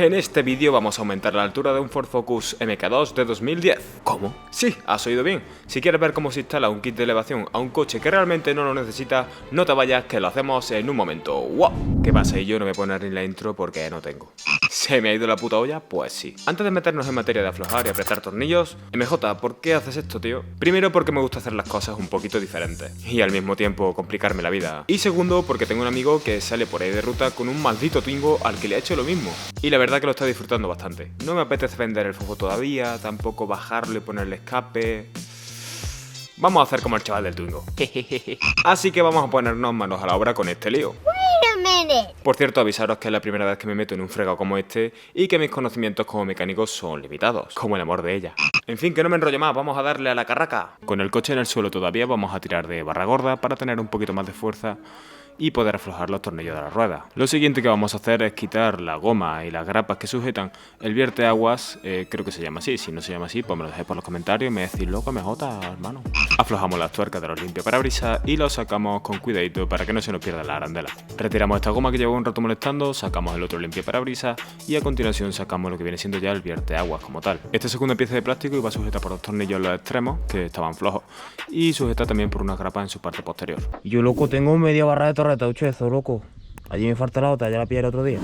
En este vídeo vamos a aumentar la altura de un Ford Focus MK2 de 2010. ¿Cómo? Sí, has oído bien. Si quieres ver cómo se instala un kit de elevación a un coche que realmente no lo necesita, no te vayas que lo hacemos en un momento. ¡Wow! ¿Qué pasa? Y yo no me voy a poner ni la intro porque no tengo. ¿Se me ha ido la puta olla? Pues sí. Antes de meternos en materia de aflojar y apretar tornillos, MJ, ¿por qué haces esto, tío? Primero, porque me gusta hacer las cosas un poquito diferentes y al mismo tiempo complicarme la vida. Y segundo, porque tengo un amigo que sale por ahí de ruta con un maldito Twingo al que le ha hecho lo mismo. Y la verdad que lo está disfrutando bastante. No me apetece vender el Fofo todavía, tampoco bajarlo y ponerle escape. Vamos a hacer como el chaval del Twingo. Así que vamos a ponernos manos a la obra con este lío. Por cierto, avisaros que es la primera vez que me meto en un fregado como este y que mis conocimientos como mecánico son limitados, como el amor de ella. En fin, que no me enrollo más, vamos a darle a la carraca. Con el coche en el suelo todavía vamos a tirar de barra gorda para tener un poquito más de fuerza y poder aflojar los tornillos de la rueda. Lo siguiente que vamos a hacer es quitar la goma y las grapas que sujetan el vierteaguas, creo que se llama así. Si no se llama así, pues me lo dejéis por los comentarios y me decís, loco, MJ, hermano. Aflojamos las tuercas de los limpiaparabrisas y los sacamos con cuidadito para que no se nos pierda la arandela. Retiramos esta goma que lleva un rato molestando, sacamos el otro limpiaparabrisas y a continuación sacamos lo que viene siendo ya el vierteaguas como tal. Esta segunda pieza de plástico iba sujeta por dos tornillos en los extremos, que estaban flojos, y sujeta también por una grapa en su parte posterior. Yo, loco, tengo media barra de torreta, eso, loco. Allí me falta la otra, ya la pillé el otro día.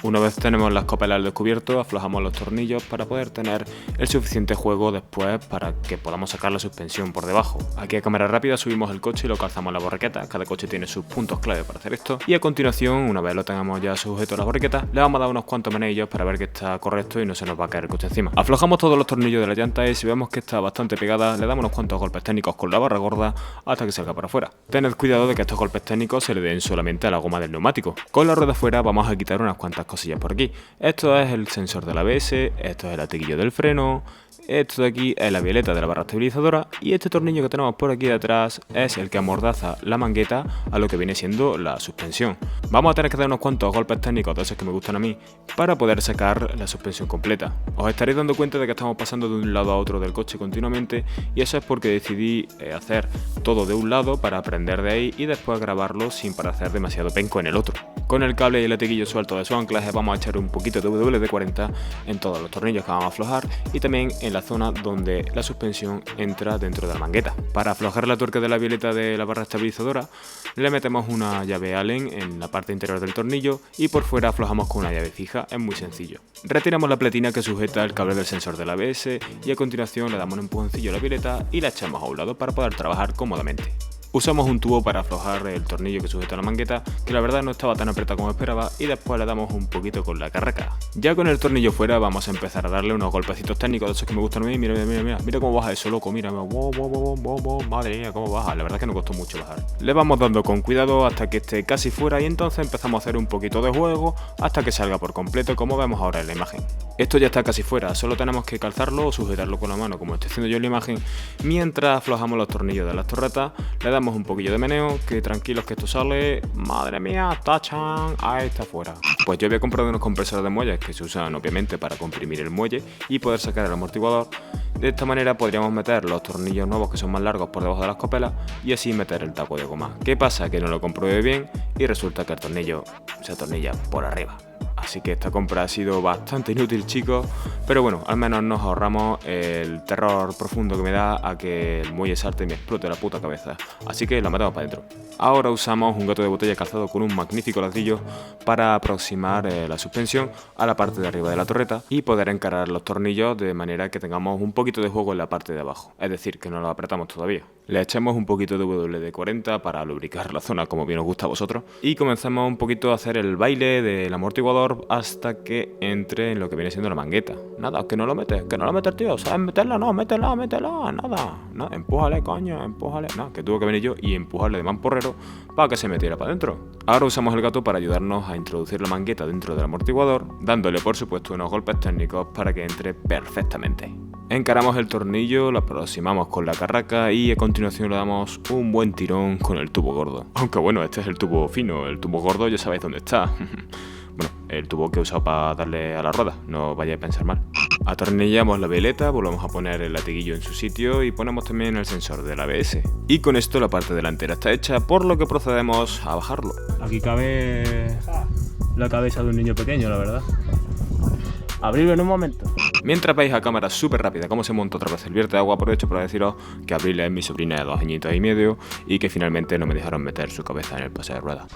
Una vez tenemos las copelas al descubierto, aflojamos los tornillos para poder tener el suficiente juego después para que podamos sacar la suspensión por debajo. Aquí a cámara rápida subimos el coche y lo calzamos en la borriqueta. Cada coche tiene sus puntos clave para hacer esto. Y a continuación, una vez lo tengamos ya sujeto a la borriqueta, le vamos a dar unos cuantos meneillos para ver que está correcto y no se nos va a caer el coche encima. Aflojamos todos los tornillos de la llanta y si vemos que está bastante pegada, le damos unos cuantos golpes técnicos con la barra gorda hasta que salga para afuera. Tened cuidado de que estos golpes técnicos se le den solamente a la goma del neumático. Con la rueda fuera vamos a quitar unas cuantas cosillas por aquí. Esto es el sensor del ABS, esto es el latiguillo del freno, esto de aquí es la violeta de la barra estabilizadora y este tornillo que tenemos por aquí detrás es el que amordaza la mangueta a lo que viene siendo la suspensión. Vamos a tener que dar unos cuantos golpes técnicos de esos que me gustan a mí para poder sacar la suspensión completa. Os estaréis dando cuenta de que estamos pasando de un lado a otro del coche continuamente y eso es porque decidí hacer todo de un lado para aprender de ahí y después grabarlo sin hacer demasiado penco en el otro. Con el cable y el latiguillo suelto de su anclaje vamos a echar un poquito de WD-40 en todos los tornillos que vamos a aflojar y también en la zona donde la suspensión entra dentro de la mangueta. Para aflojar la tuerca de la violeta de la barra estabilizadora le metemos una llave Allen en la parte interior del tornillo y por fuera aflojamos con una llave fija, es muy sencillo. Retiramos la pletina que sujeta el cable del sensor del ABS y a continuación le damos un empujoncillo a la violeta y la echamos a un lado para poder trabajar cómodamente. Usamos un tubo para aflojar el tornillo que sujeta la mangueta, que la verdad no estaba tan apretado como esperaba, y después le damos un poquito con la carraca. Ya con el tornillo fuera vamos a empezar a darle unos golpecitos técnicos de esos que me gustan a mí. Mira cómo baja eso, loco, mira, madre mía, cómo baja, la verdad es que no costó mucho bajar. Le vamos dando con cuidado hasta que esté casi fuera y entonces empezamos a hacer un poquito de juego hasta que salga por completo, como vemos ahora en la imagen. Esto ya está casi fuera, solo tenemos que calzarlo o sujetarlo con la mano, como estoy haciendo yo en la imagen, mientras aflojamos los tornillos de las torretas, le damos un poquillo de meneo, que tranquilos que esto sale, madre mía, tachan, ahí está fuera. Pues yo había comprado unos compresores de muelles que se usan obviamente para comprimir el muelle y poder sacar el amortiguador. De esta manera podríamos meter los tornillos nuevos que son más largos por debajo de las copelas y así meter el taco de goma. ¿Qué pasa? Que no lo comprobé bien y resulta que el tornillo se atornilla por arriba. Así que esta compra ha sido bastante inútil, chicos, pero bueno, al menos nos ahorramos el terror profundo que me da a que el muelle salte y me explote la puta cabeza. Así que lo metemos para adentro. Ahora usamos un gato de botella calzado con un magnífico ladrillo para aproximar la suspensión a la parte de arriba de la torreta y poder encarar los tornillos de manera que tengamos un poquito de juego en la parte de abajo, es decir, que no lo apretamos todavía. Le echamos un poquito de WD-40 para lubricar la zona como bien os gusta a vosotros y comenzamos un poquito a hacer el baile del amortiguador hasta que entre en lo que viene siendo la mangueta. Nada, que no lo metes, tío, ¿sabes meterla? No, métela, nada, empújale, coño, empújale. No, que tuvo que venir yo y empujarle de mamporrero para que se metiera para adentro. Ahora usamos el gato para ayudarnos a introducir la mangueta dentro del amortiguador, dándole por supuesto unos golpes técnicos para que entre perfectamente. Encaramos el tornillo, lo aproximamos con la carraca y a continuación le damos un buen tirón con el tubo gordo. Aunque bueno, este es el tubo fino, el tubo gordo ya sabéis dónde está. Bueno, el tubo que he usado para darle a la rueda, no vayáis a pensar mal. Atornillamos la veleta, volvemos a poner el latiguillo en su sitio y ponemos también el sensor del ABS. Y con esto la parte delantera está hecha, por lo que procedemos a bajarlo. Aquí cabe la cabeza de un niño pequeño, la verdad. Abrirlo en un momento. Mientras veis a cámara súper rápida cómo se monta otra vez el vierte de agua, aprovecho para deciros que Abril es mi sobrina de 2 añitos y medio y que finalmente no me dejaron meter su cabeza en el paseo de ruedas.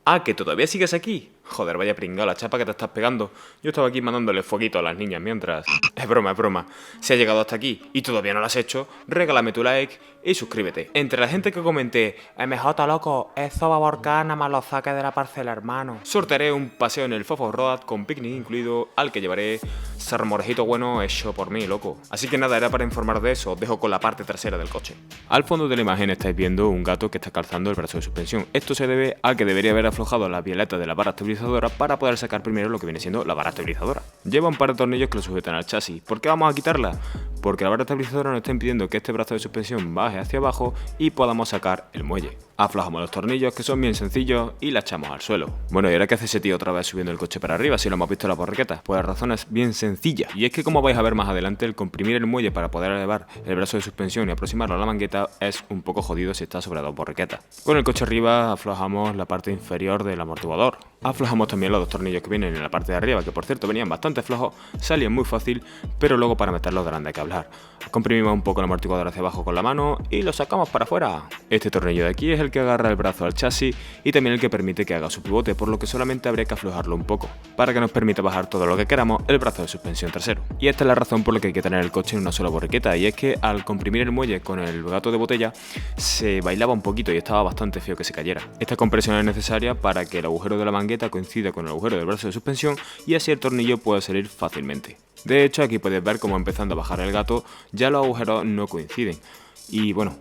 Ah, ¿que todavía sigues aquí? Joder, vaya pringao la chapa que te estás pegando. Yo estaba aquí mandándole fueguito a las niñas mientras... Es broma, es broma. Si has llegado hasta aquí y todavía no lo has hecho, regálame tu like y suscríbete. Entre la gente que comenté, MJ loco, eso va a volcar, nada más lo saque de la parcela, hermano. Sortearé un paseo en el Fofo Road con picnic incluido, al que llevaré sarmorejito bueno hecho por mí, loco. Así que nada, era para informar de eso, os dejo con la parte trasera del coche. Al fondo de la imagen estáis viendo un gato que está calzando el brazo de suspensión. Esto se debe a que debería haber aflojado las violetas de la barra estabilizadora para poder sacar primero lo que viene siendo la barra estabilizadora. Lleva un par de tornillos que lo sujetan al chasis. ¿Por qué vamos a quitarla? Porque la barra estabilizadora nos está impidiendo que este brazo de suspensión baje hacia abajo y podamos sacar el muelle. Aflojamos los tornillos, que son bien sencillos, y la echamos al suelo. Bueno, ¿y ahora qué hace ese tío otra vez subiendo el coche para arriba si lo hemos visto en la borriqueta? Pues la razón es bien sencilla. Y es que, como vais a ver más adelante, el comprimir el muelle para poder elevar el brazo de suspensión y aproximarlo a la mangueta es un poco jodido si está sobre 2 borriquetas. Con el coche arriba aflojamos la parte inferior del amortiguador. Aflojamos también los 2 tornillos que vienen en la parte de arriba, que por cierto venían bastante flojos, salían muy fácil, pero luego para meterlos grande hay que hablar. Comprimimos un poco el amortiguador hacia abajo con la mano y lo sacamos para afuera. Este tornillo de aquí es el que agarra el brazo al chasis y también el que permite que haga su pivote, por lo que solamente habría que aflojarlo un poco, para que nos permita bajar todo lo que queramos el brazo de suspensión trasero. Y esta es la razón por la que hay que tener el coche en una sola borriqueta, y es que al comprimir el muelle con el gato de botella se bailaba un poquito y estaba bastante feo que se cayera. Esta compresión es necesaria para que el agujero de la mangueta coincida con el agujero del brazo de suspensión y así el tornillo pueda salir fácilmente. De hecho, aquí podéis ver cómo empezando a bajar el gato ya los agujeros no coinciden. Y bueno,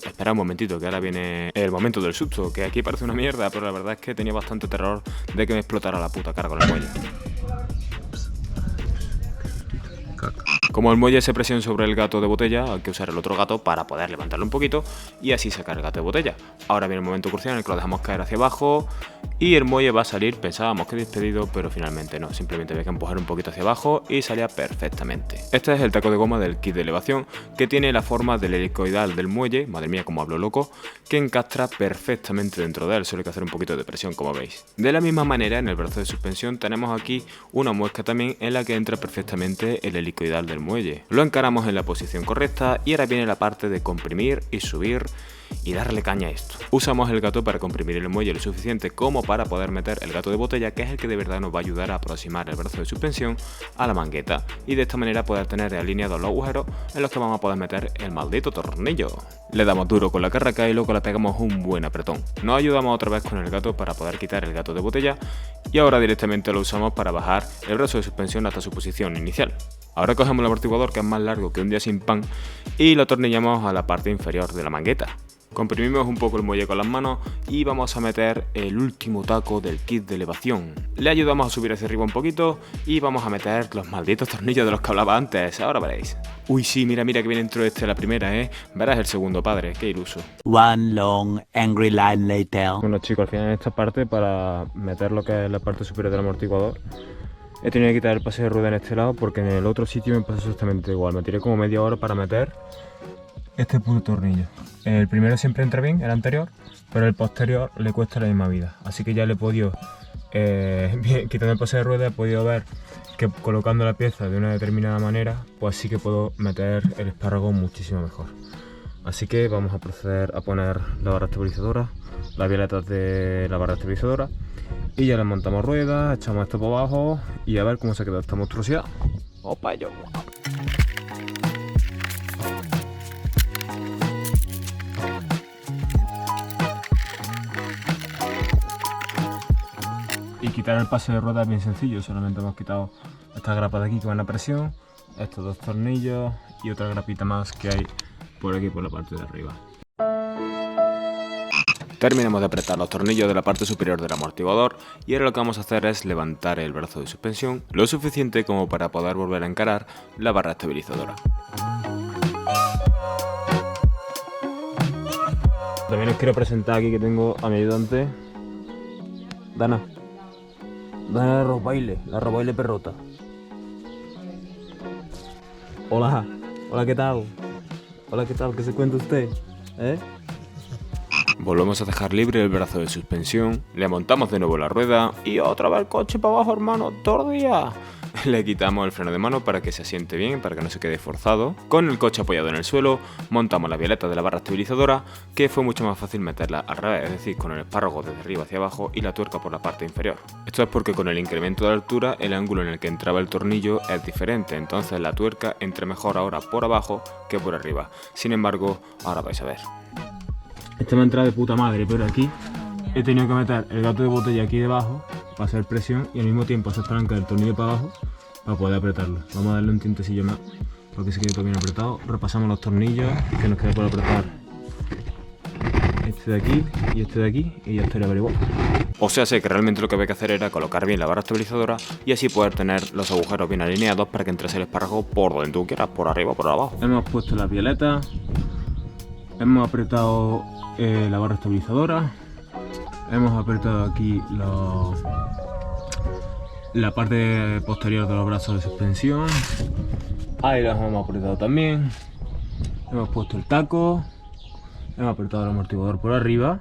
espera un momentito, que ahora viene el momento del susto, que aquí parece una mierda, pero la verdad es que tenía bastante terror de que me explotara la puta cara con el muelle. Como el muelle se presiona sobre el gato de botella, hay que usar el otro gato para poder levantarlo un poquito y así sacar el gato de botella. Ahora viene el momento crucial en el que lo dejamos caer hacia abajo y el muelle va a salir. Pensábamos que despedido, pero finalmente no, simplemente había que empujar un poquito hacia abajo y salía perfectamente. Este es el taco de goma del kit de elevación, que tiene la forma del helicoidal del muelle, madre mía como hablo loco, que encastra perfectamente dentro de él, solo hay que hacer un poquito de presión, como veis. De la misma manera, en el brazo de suspensión tenemos aquí una muesca también en la que entra perfectamente el helicoidal del muelle. Lo encaramos en la posición correcta y ahora viene la parte de comprimir y subir y darle caña a esto. Usamos el gato para comprimir el muelle lo suficiente como para poder meter el gato de botella, que es el que de verdad nos va a ayudar a aproximar el brazo de suspensión a la mangueta y de esta manera poder tener alineados los agujeros en los que vamos a poder meter el maldito tornillo. Le damos duro con la carraca y luego le pegamos un buen apretón. Nos ayudamos otra vez con el gato para poder quitar el gato de botella y ahora directamente lo usamos para bajar el brazo de suspensión hasta su posición inicial. Ahora cogemos el amortiguador, que es más largo que un día sin pan, y lo atornillamos a la parte inferior de la mangueta. Comprimimos un poco el muelle con las manos y vamos a meter el último taco del kit de elevación. Le ayudamos a subir hacia arriba un poquito y vamos a meter los malditos tornillos de los que hablaba antes, ahora veréis. Uy, sí, mira que bien entró la primera, verás el segundo, padre, qué iluso. One long angry line later. Bueno chicos, al final en esta parte, para meter lo que es la parte superior del amortiguador, he tenido que quitar el pase de rueda en este lado porque en el otro sitio me pasa exactamente igual. Me tiré como media hora para meter este puto tornillo. El primero siempre entra bien, el anterior, pero el posterior le cuesta la misma vida. Así que ya le he podido, quitando el pase de rueda, he podido ver que colocando la pieza de una determinada manera, pues sí que puedo meter el espárrago muchísimo mejor. Así que vamos a proceder a poner la barra estabilizadora, las violetas de la barra estabilizadora, y ya le montamos ruedas, echamos esto por abajo y a ver cómo se queda esta monstruosidad. ¡Opa yo! Y quitar el pase de rueda es bien sencillo, solamente hemos quitado estas grapas de aquí que van a presión, estos 2 tornillos y otra grapita más que hay por aquí por la parte de arriba. Terminamos de apretar los tornillos de la parte superior del amortiguador y ahora lo que vamos a hacer es levantar el brazo de suspensión lo suficiente como para poder volver a encarar la barra estabilizadora. También os quiero presentar aquí que tengo a mi ayudante, Dana. Dana la robaile perrota. Hola, ¿qué tal? Hola, ¿qué tal? ¿Qué se cuenta usted? Volvemos a dejar libre el brazo de suspensión, le montamos de nuevo la rueda y otra vez el coche para abajo, hermano, todo el día. Le quitamos el freno de mano para que se asiente bien, para que no se quede forzado. Con el coche apoyado en el suelo, montamos la violeta de la barra estabilizadora, que fue mucho más fácil meterla al revés, es decir, con el espárrago desde arriba hacia abajo y la tuerca por la parte inferior. Esto es porque con el incremento de altura, el ángulo en el que entraba el tornillo es diferente, entonces la tuerca entra mejor ahora por abajo que por arriba. Sin embargo, ahora vais a ver. Esta me ha entrado de puta madre, pero aquí he tenido que meter el gato de botella aquí debajo para hacer presión y al mismo tiempo hacer palanca del tornillo para abajo para poder apretarlo. Vamos a darle un tientecillo más para que se quede todo bien apretado. Repasamos los tornillos que nos queda por apretar. Este de aquí y este de aquí y ya estaría averiguado. O sea, sé que realmente lo que había que hacer era colocar bien la barra estabilizadora y así poder tener los agujeros bien alineados para que entrase el espárrago por donde tú quieras, por arriba o por abajo. Hemos puesto la violeta, hemos apretado la barra estabilizadora, hemos apretado aquí la parte posterior de los brazos de suspensión, ahí los hemos apretado también, hemos puesto el taco, hemos apretado el amortiguador por arriba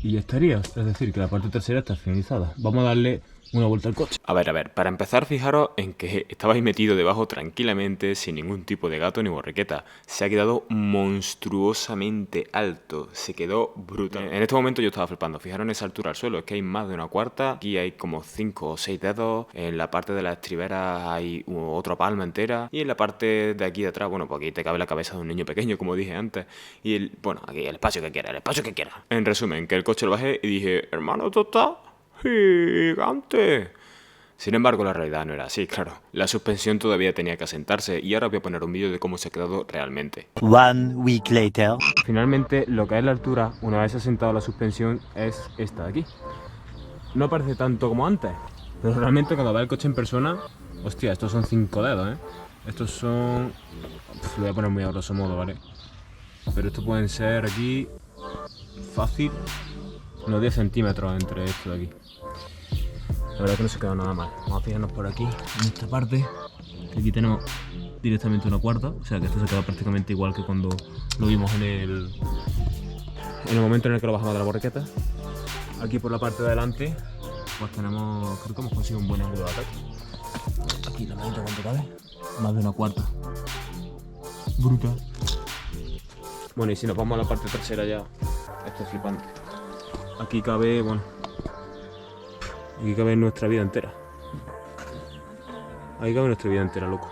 y ya estaría, es decir que la parte trasera está finalizada. Vamos a darle una vuelta al coche. A ver, para empezar fijaros en que estaba ahí metido debajo tranquilamente sin ningún tipo de gato ni borriqueta. Se ha quedado monstruosamente alto, se quedó brutal. En este momento yo estaba flipando, fijaros en esa altura al suelo, es que hay más de una cuarta, aquí hay como 5 o 6 dedos, en la parte de la estribera hay otra palma entera y en la parte de aquí de atrás, bueno, pues aquí te cabe la cabeza de un niño pequeño como dije antes y bueno, aquí el espacio que quiera, el espacio que quiera. En resumen, que el coche lo bajé y dije, hermano, esto está gigante. Sin embargo, la realidad no era así, claro. La suspensión todavía tenía que asentarse y ahora voy a poner un vídeo de cómo se ha quedado realmente. 1 week later. Finalmente, lo que es la altura, una vez asentada la suspensión, es esta de aquí. No parece tanto como antes, pero realmente cuando va el coche en persona, hostia, estos son 5 dedos, Estos son... lo voy a poner muy a grosso modo, ¿vale? Pero estos pueden ser aquí, fácil, unos 10 centímetros entre esto de aquí. La verdad que no se queda nada mal. Vamos a fijarnos por aquí, en esta parte. Aquí tenemos directamente una cuarta, o sea que esto se queda prácticamente igual que cuando lo vimos en el momento en el que lo bajamos de la borriqueta. Aquí por la parte de adelante, pues tenemos, creo que hemos conseguido un buen ángulo de ataque. Aquí la manita cuánto cabe, más de una cuarta. Brutal. Bueno, y si nos vamos a la parte trasera ya, esto es flipante. Aquí cabe, bueno, aquí cabe nuestra vida entera. Ahí cabe nuestra vida entera, loco.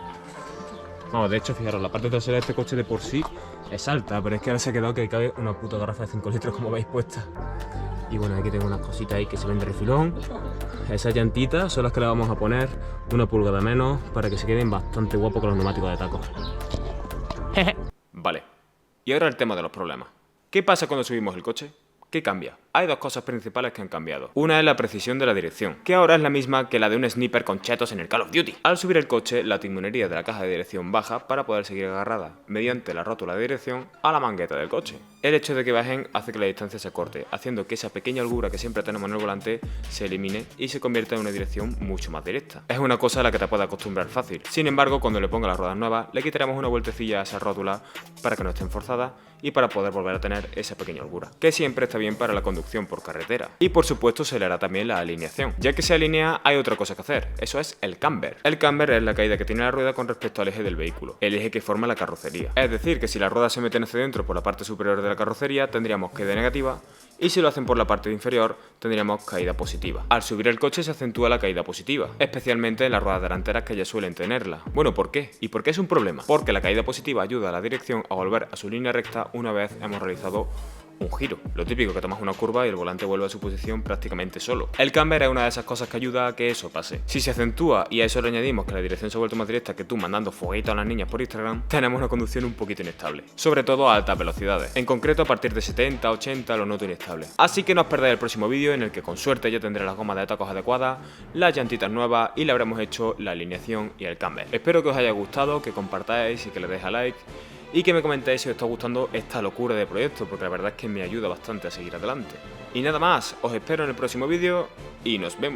Vamos, de hecho, fijaros, la parte trasera de este coche de por sí es alta, pero es que ahora se ha quedado que cabe una puta garrafa de 5 litros como veis puesta. Y bueno, aquí tengo unas cositas ahí que se ven de refilón. Esas llantitas son las que le vamos a poner una pulgada menos para que se queden bastante guapos con los neumáticos de taco. Vale, y ahora el tema de los problemas. ¿Qué pasa cuando subimos el coche? ¿Qué cambia? Hay dos cosas principales que han cambiado. Una es la precisión de la dirección, que ahora es la misma que la de un sniper con chetos en el Call of Duty. Al subir el coche, la timonería de la caja de dirección baja para poder seguir agarrada, mediante la rótula de dirección, a la mangueta del coche. El hecho de que bajen hace que la distancia se corte, haciendo que esa pequeña holgura que siempre tenemos en el volante se elimine y se convierta en una dirección mucho más directa. Es una cosa a la que te puedes acostumbrar fácil. Sin embargo, cuando le ponga las ruedas nuevas, le quitaremos una vueltecilla a esa rótula para que no estén forzadas y para poder volver a tener esa pequeña holgura, que siempre está bien para la conducción por carretera. Y por supuesto se le hará también la alineación. Ya que se alinea, hay otra cosa que hacer, eso es el camber. El camber es la caída que tiene la rueda con respecto al eje del vehículo, el eje que forma la carrocería. Es decir, que si la rueda se mete hacia dentro por la parte superior de la carrocería, tendríamos caída negativa, y si lo hacen por la parte inferior, tendríamos caída positiva. Al subir el coche se acentúa la caída positiva, especialmente en las ruedas delanteras que ya suelen tenerla. Bueno, ¿por qué? ¿Y por qué es un problema? Porque la caída positiva ayuda a la dirección a volver a su línea recta una vez hemos realizado un giro. Lo típico, que tomas una curva y el volante vuelve a su posición prácticamente solo. El camber es una de esas cosas que ayuda a que eso pase. Si se acentúa y a eso le añadimos que la dirección se ha vuelto más directa que tú mandando fueguito a las niñas por Instagram, tenemos una conducción un poquito inestable. Sobre todo a altas velocidades. En concreto a partir de 70, 80 lo noto inestable. Así que no os perdáis el próximo vídeo en el que con suerte ya tendré las gomas de tacos adecuadas, las llantitas nuevas y le habremos hecho la alineación y el camber. Espero que os haya gustado, que compartáis y que le deis a like. Y que me comentéis si os está gustando esta locura de proyecto, porque la verdad es que me ayuda bastante a seguir adelante. Y nada más, os espero en el próximo vídeo y nos vemos.